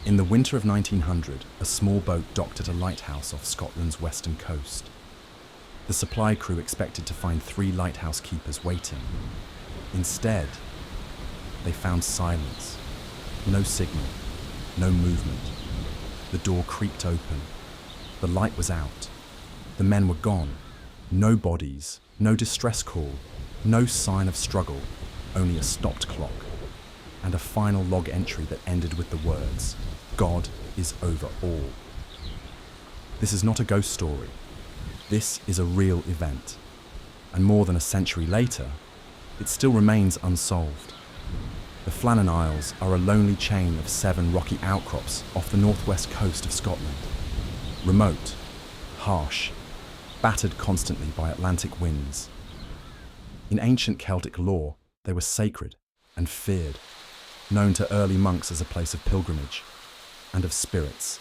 In the winter of 1900, a small boat docked at a lighthouse off Scotland's western coast. The supply crew expected to find 3 lighthouse keepers waiting. Instead, they found silence. No signal, no movement. The door creaked open. The light was out. The men were gone. No bodies, no distress call, no sign of struggle, only a stopped clock, and a final log entry that ended with the words, "God is over all." This is not a ghost story. This is a real event. And more than a century later, it still remains unsolved. The Flannan Isles are a lonely chain of 7 rocky outcrops off the northwest coast of Scotland. Remote, harsh, battered constantly by Atlantic winds. In ancient Celtic lore, they were sacred and feared, known to early monks as a place of pilgrimage and of spirits.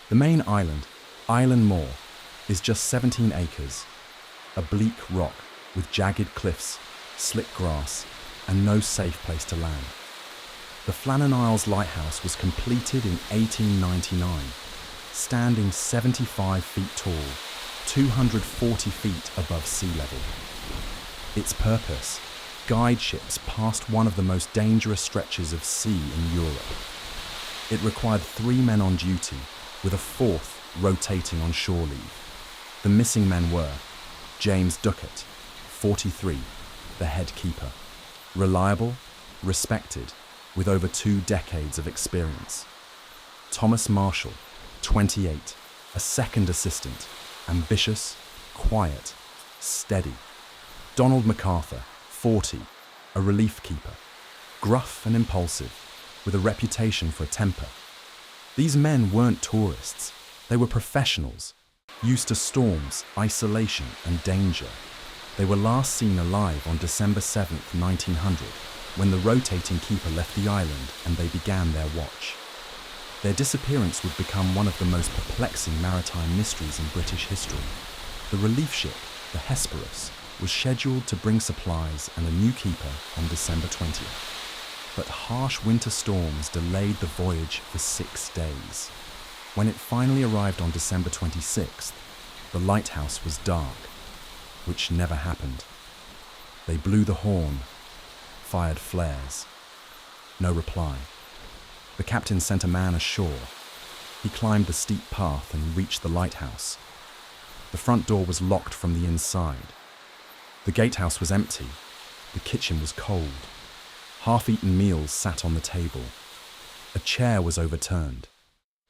The main island, Island Moor, is just 17 acres, a bleak rock with jagged cliffs, slick grass, and no safe place to land. The Flannan Isles lighthouse was completed in 1899, standing 75 feet tall, 240 feet above sea level. Its purpose: guide ships past one of the most dangerous stretches of sea in Europe. It required 3 men on duty, with a 4th rotating on shore leave. The missing men were James Duckett, 43, the head keeper. Reliable, respected, with over 2 decades of experience. Thomas Marshall, 28, a second assistant, ambitious, quiet, steady. Donald MacArthur, 40, a relief keeper, gruff and impulsive, with a reputation for temper. These men weren't tourists, they were professionals, used to storms, isolation and danger. They were last seen alive on December 7th, 1900, when the rotating keeper left the island and they began their watch. Their disappearance would become one of the most perplexing maritime mysteries in British history. The relief ship, the Hesperus, was scheduled to bring supplies and a new keeper on December 20th. But harsh winter storms delayed the voyage for 6 days. When it finally arrived on December 26th, the lighthouse was dark, which never happened. They blew the horn, fired flares. No reply. The captain sent a man ashore. He climbed the steep path and reached the lighthouse. The front door was locked from the inside. The gatehouse was empty. The kitchen was cold. Half-eaten meals sat on the table. A chair was overturned.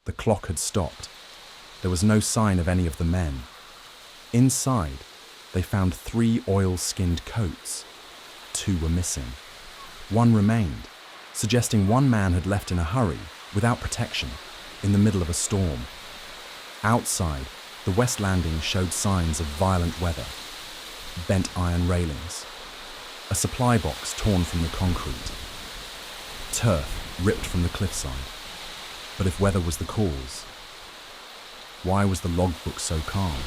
The clock had stopped. There was no sign of any of the men. Inside, they found 3 oil-skinned coats. 2 were missing. 1 remained, suggesting one man had left in a hurry, without protection, in the middle of a storm. Outside, the west landing showed signs of violent weather. Bent iron railings. A supply box torn from the concrete. Turf ripped from the cliffside. But if weather was the cause, why was the logbook so calm?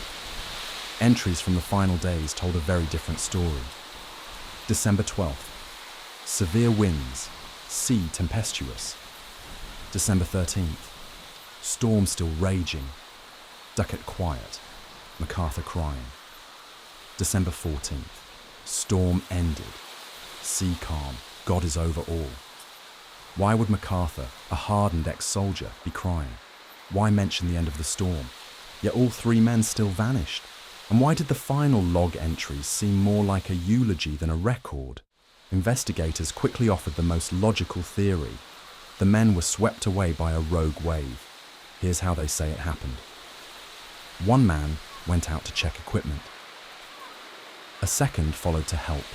Entries from the final days told a very different story. December 12th. Severe winds, sea tempestuous. December 13th. Storm still raging. Duckett quiet. MacArthur crying. December 14th. Storm ended. Sea calm. God is over all. Why would MacArthur, a hardened ex-soldier, be crying? Why mention the end of the storm? Yet all 3 men still vanished. And why did the final log entries seem more like a eulogy than a record? Investigators quickly offered the most logical theory. The men were swept away by a rogue wave. Here's how they say it happened. 1 man went out to check equipment. A second followed to help.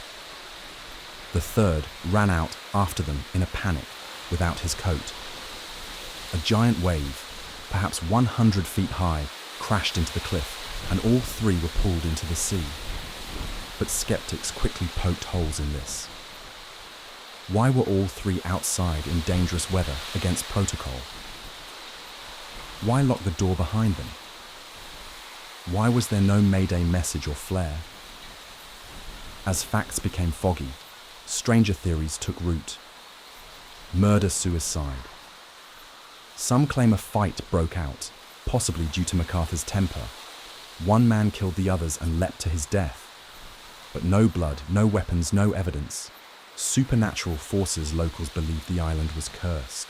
The third ran out after them in a panic, without his coat. A giant wave, perhaps 100 feet high, crashed into the cliff, and all 3 were pulled into the sea. But skeptics quickly poked holes in this. Why were all 3 outside in dangerous weather against protocol? Why lock the door behind them? Why was there no Mayday message or flare? As facts became foggy, stranger theories took root. Murder-suicide, Some claim a fight broke out, possibly due to MacArthur's temper. One man killed the others and leapt to his death. But no blood, no weapons, no evidence. Supernatural forces locals believed the island was cursed.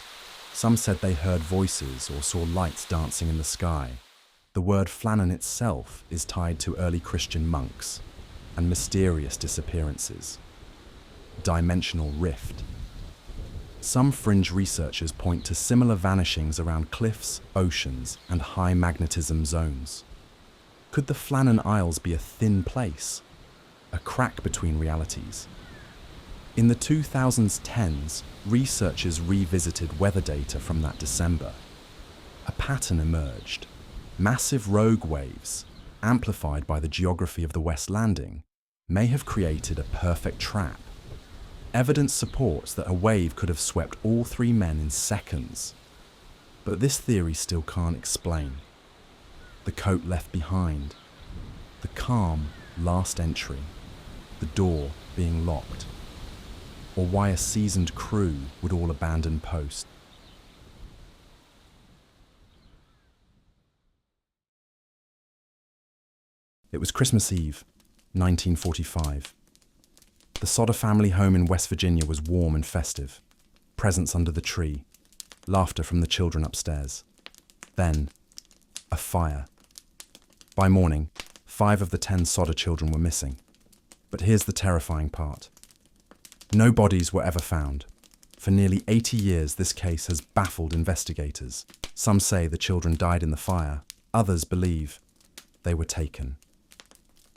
Some said they heard voices or saw lights dancing in the sky. The word Flannan itself is tied to early Christian monks and mysterious disappearances. Dimensional rift. Some fringe researchers point to similar vanishings around cliffs, oceans, and high magnetism zones. Could the Flannan Isles be a thin place? A crack between realities? In the 2010s, researchers revisited weather data from that December. A pattern emerged. Massive rogue waves, amplified by the geography of the West Landing, may have created a perfect trap. Evidence supports that a wave could have swept all three men in seconds. But this theory still can't explain. The coat left behind, the calm last entry, the door being locked, or why a seasoned crew would all abandon post. It was Christmas Eve, 1945. The Sodder family home in West Virginia was warm and festive. Presents under the tree, laughter from the children upstairs. Then, a fire. By morning, 5 of the 10 Sodder children were missing. But here's the terrifying part. No bodies were ever found. For nearly 80 years, this case has baffled investigators. Some say the children died in the fire. Others believe they were taken.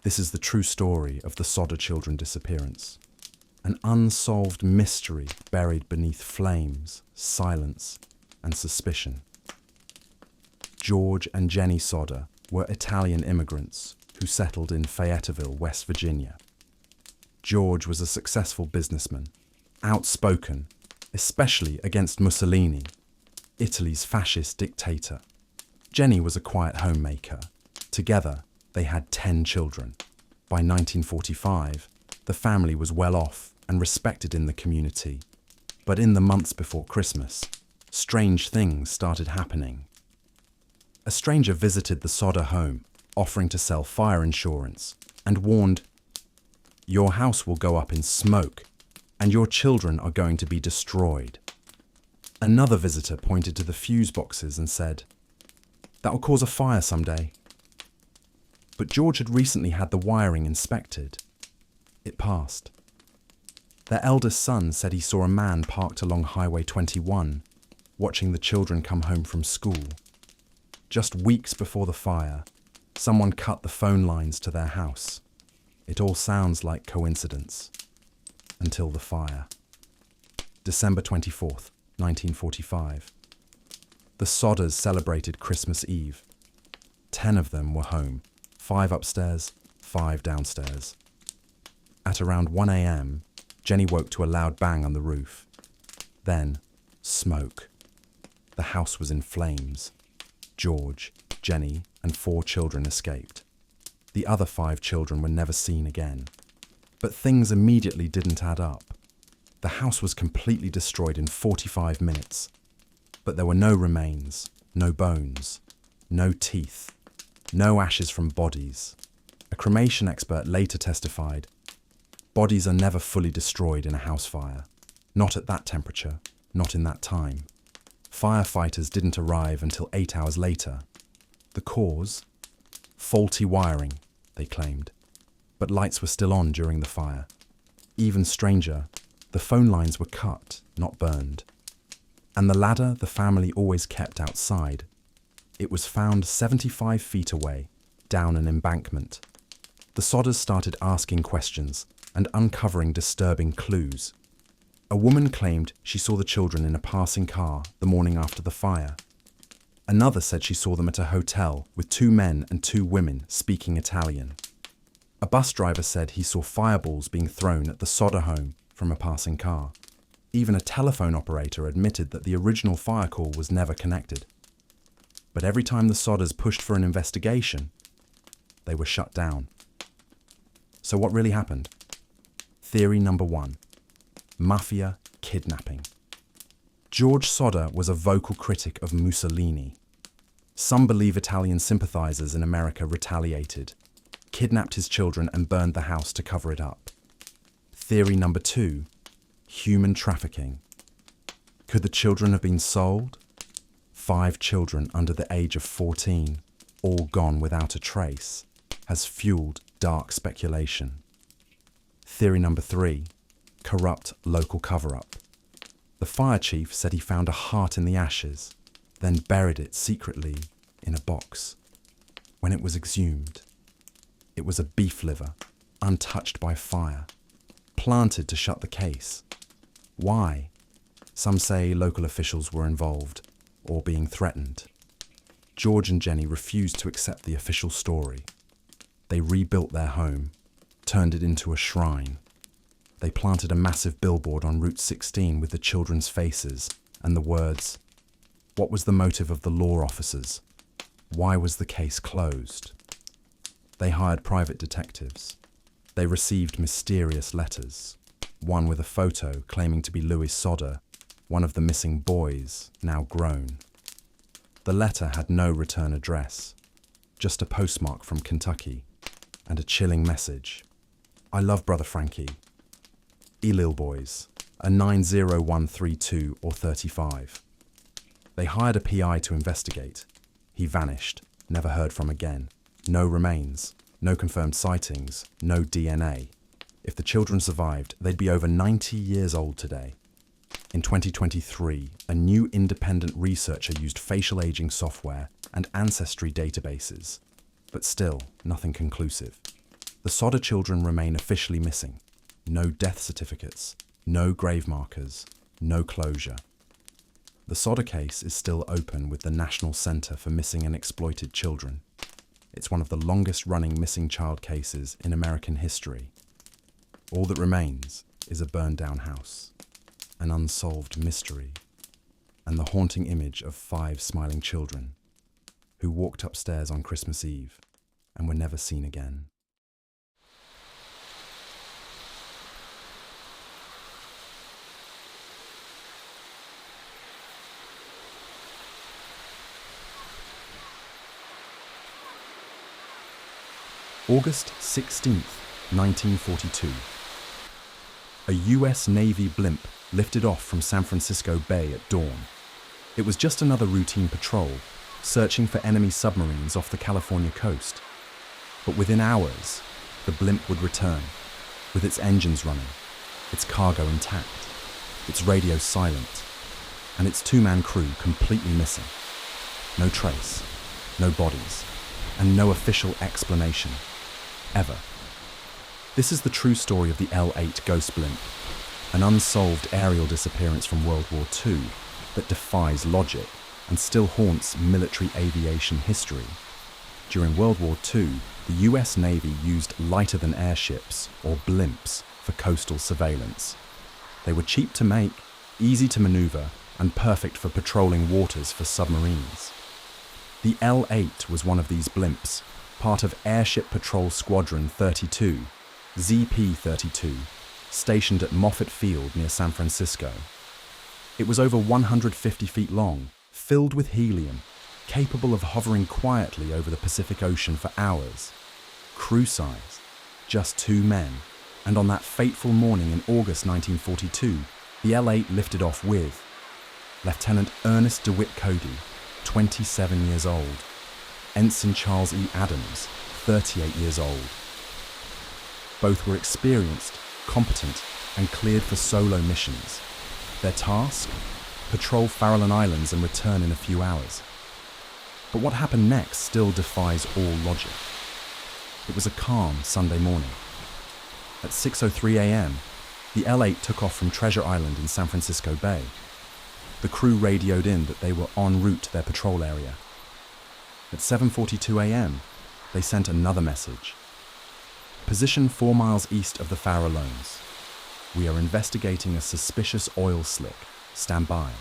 This is the true story of the Sodder children disappearance. An unsolved mystery buried beneath flames, silence, and suspicion. George and Jenny Sodder were Italian immigrants who settled in Fayetteville, West Virginia. George was a successful businessman, outspoken, especially against Mussolini, Italy's fascist dictator. Jenny was a quiet homemaker. Together, they had 10 children. By 1945, the family was well off and respected in the community. But in the months before Christmas, strange things started happening. A stranger visited the Sodder home, offering to sell fire insurance, and warned, "Your house will go up in smoke, and your children are going to be destroyed." Another visitor pointed to the fuse boxes and said, "That will cause a fire someday." But George had recently had the wiring inspected. It passed. Their eldest son said he saw a man parked along Highway 21, watching the children come home from school. Just weeks before the fire, someone cut the phone lines to their house. It all sounds like coincidence. Until the fire. December 24th, 1945. The Sodders celebrated Christmas Eve. 10 of them were home. 5 upstairs, 5 downstairs. At around 1 a.m., Jenny woke to a loud bang on the roof. Then, smoke. The house was in flames. George, Jenny, and 4 children escaped. The other 5 children were never seen again. But things immediately didn't add up. The house was completely destroyed in 45 minutes. But there were no remains, no bones, no teeth. No ashes from bodies. A cremation expert later testified, "Bodies are never fully destroyed in a house fire. Not at that temperature, not in that time." Firefighters didn't arrive until 8 hours later. The cause? Faulty wiring, they claimed. But lights were still on during the fire. Even stranger, the phone lines were cut, not burned. And the ladder the family always kept outside. It was found 75 feet away, down an embankment. The Sodders started asking questions and uncovering disturbing clues. A woman claimed she saw the children in a passing car the morning after the fire. Another said she saw them at a hotel with 2 men and 2 women speaking Italian. A bus driver said he saw fireballs being thrown at the Sodder home from a passing car. Even a telephone operator admitted that the original fire call was never connected. But every time the Sodders pushed for an investigation, they were shut down. So what really happened? Theory number 1. Mafia kidnapping. George Sodder was a vocal critic of Mussolini. Some believe Italian sympathizers in America retaliated, kidnapped his children and burned the house to cover it up. Theory number 2, human trafficking. Could the children have been sold? 5 children under the age of 14, all gone without a trace, has fueled dark speculation. Theory number 3, corrupt local cover-up. The fire chief said he found a heart in the ashes, then buried it secretly in a box. When it was exhumed, it was a beef liver, untouched by fire, planted to shut the case. Why? Some say local officials were involved or being threatened. George and Jenny refused to accept the official story. They rebuilt their home, turned it into a shrine. They planted a massive billboard on Route 16 with the children's faces and the words, "What was the motive of the law officers? Why was the case closed?" They hired private detectives. They received mysterious letters, one with a photo claiming to be Louis Sodder, one of the missing boys, now grown. The letter had no return address, just a postmark from Kentucky, and a chilling message. "I love Brother Frankie. Lil boys, a 90132 or 35. They hired a PI to investigate. He vanished, never heard from again. No remains, no confirmed sightings, no DNA. If the children survived, they'd be over 90 years old today. In 2023, a new independent researcher used facial aging software and ancestry databases, but still nothing conclusive. The Sodder children remain officially missing. No death certificates, no grave markers, no closure. The Sodder case is still open with the National Center for Missing and Exploited Children. It's one of the longest-running missing child cases in American history. All that remains is a burned-down house, an unsolved mystery, and the haunting image of 5 smiling children who walked upstairs on Christmas Eve and were never seen again. August 16th, 1942. A US Navy blimp lifted off from San Francisco Bay at dawn. It was just another routine patrol, searching for enemy submarines off the California coast. But within hours, the blimp would return, with its engines running, its cargo intact, its radio silent, and its 2-man crew completely missing. No trace, no bodies, and no official explanation. Ever. This is the true story of the L-8 Ghost Blimp, an unsolved aerial disappearance from World War II that defies logic and still haunts military aviation history. During World War II, the US Navy used lighter-than airships, or blimps, for coastal surveillance. They were cheap to make, easy to maneuver, and perfect for patrolling waters for submarines. The L-8 was one of these blimps, part of Airship Patrol Squadron 32, ZP-32, stationed at Moffett Field near San Francisco. It was over 150 feet long, filled with helium, capable of hovering quietly over the Pacific Ocean for hours. Crew size, just 2 men, and on that fateful morning in August 1942, the L-8 lifted off with Lieutenant Ernest DeWitt Cody, 27 years old, Ensign Charles E. Adams, 38 years old. Both were experienced, competent, and cleared for solo missions. Their task? Patrol Flannan Isles and return in a few hours. But what happened next still defies all logic. It was a calm Sunday morning. At 6:03 a.m., the L-8 took off from Treasure Island in San Francisco Bay. The crew radioed in that they were en route to their patrol area. At 7:42 a.m., they sent another message. Position 4 miles east of the Farallones. We are investigating a suspicious oil slick. Stand by.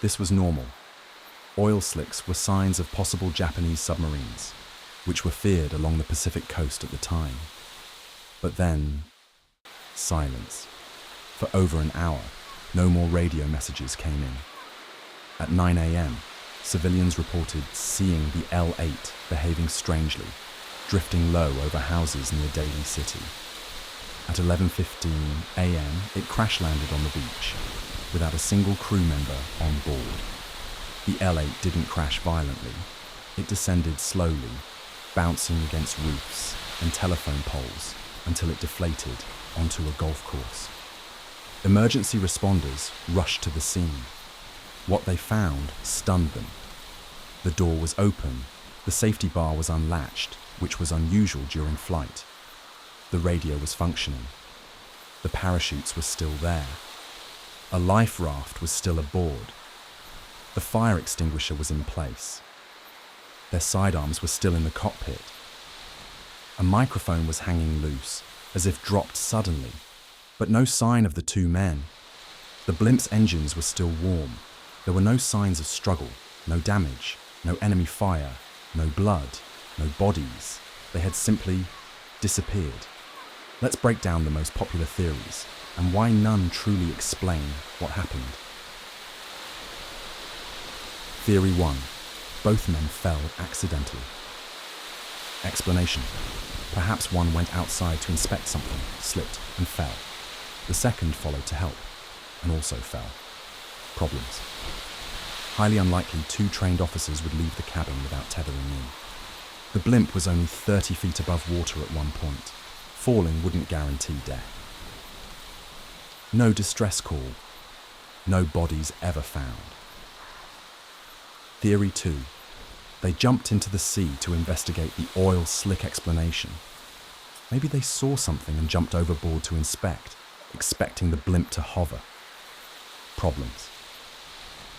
This was normal. Oil slicks were signs of possible Japanese submarines, which were feared along the Pacific coast at the time. But then, silence. For over an hour. No more radio messages came in. At 9 a.m., civilians reported seeing the L8 behaving strangely, drifting low over houses near Daly City. At 11:15 a.m., it crash-landed on the beach, without a single crew member on board. The L8 didn't crash violently. It descended slowly, bouncing against roofs and telephone poles until it deflated onto a golf course. Emergency responders rushed to the scene. What they found stunned them. The door was open, the safety bar was unlatched, which was unusual during flight. The radio was functioning. The parachutes were still there. A life raft was still aboard. The fire extinguisher was in place. Their sidearms were still in the cockpit. A microphone was hanging loose, as if dropped suddenly, but no sign of the two men. The blimp's engines were still warm. There were no signs of struggle, no damage, no enemy fire, no blood, no bodies. They had simply disappeared. Let's break down the most popular theories and why none truly explain what happened. Theory 1. Both men fell accidentally. Explanation. Perhaps one went outside to inspect something, slipped and fell. The second followed to help and also fell. Problems. Highly unlikely 2 trained officers would leave the cabin without tethering in. The blimp was only 30 feet above water at one point. Falling wouldn't guarantee death. No distress call. No bodies ever found. Theory 2. They jumped into the sea to investigate the oil slick explanation. Maybe they saw something and jumped overboard to inspect, expecting the blimp to hover. Problems.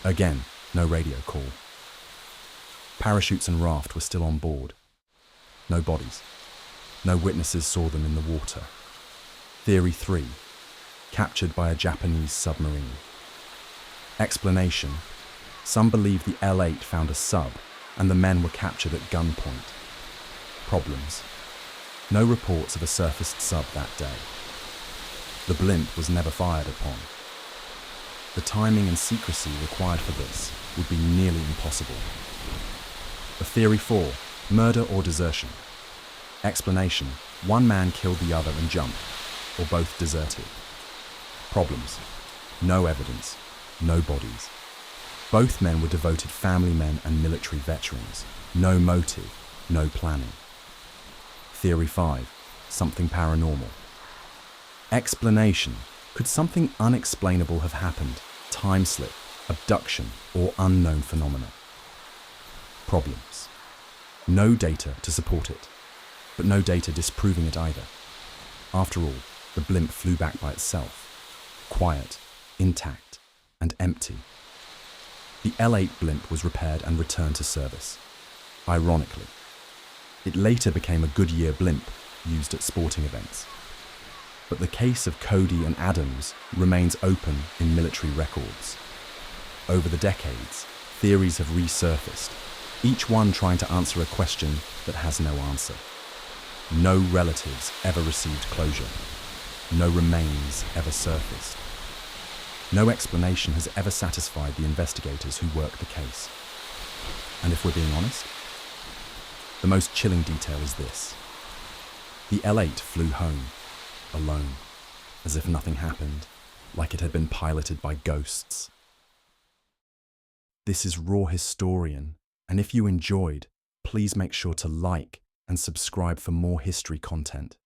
Again, no radio call. Parachutes and raft were still on board. No bodies. No witnesses saw them in the water. Theory 3. Captured by a Japanese submarine. Explanation. Some believe the L8 found a sub and the men were captured at gunpoint. Problems. No reports of a surfaced sub that day. The blimp was never fired upon. The timing and secrecy required for this would be nearly impossible. Theory 4. Murder or desertion. Explanation. One man killed the other and jumped, or both deserted. Problems. No evidence. No bodies. Both men were devoted family men and military veterans. No motive. No planning. Theory 5. Something paranormal. Explanation. Could something unexplainable have happened? Time slip, abduction, or unknown phenomena? Problems. No data to support it, but no data disproving it either. After all, the blimp flew back by itself, quiet, intact, and empty. The L8 blimp was repaired and returned to service. Ironically, it later became a Goodyear blimp used at sporting events. But the case of Cody and Adams remains open in military records. Over the decades, theories have resurfaced, each one trying to answer a question that has no answer. No relatives ever received closure. No remains ever surfaced. No explanation has ever satisfied the investigators who work the case. And if we're being honest, the most chilling detail is this. The L8 flew home, alone, as if nothing happened, like it had been piloted by ghosts. This is Raw Historian, and if you enjoyed, please make sure to like and subscribe for more history content.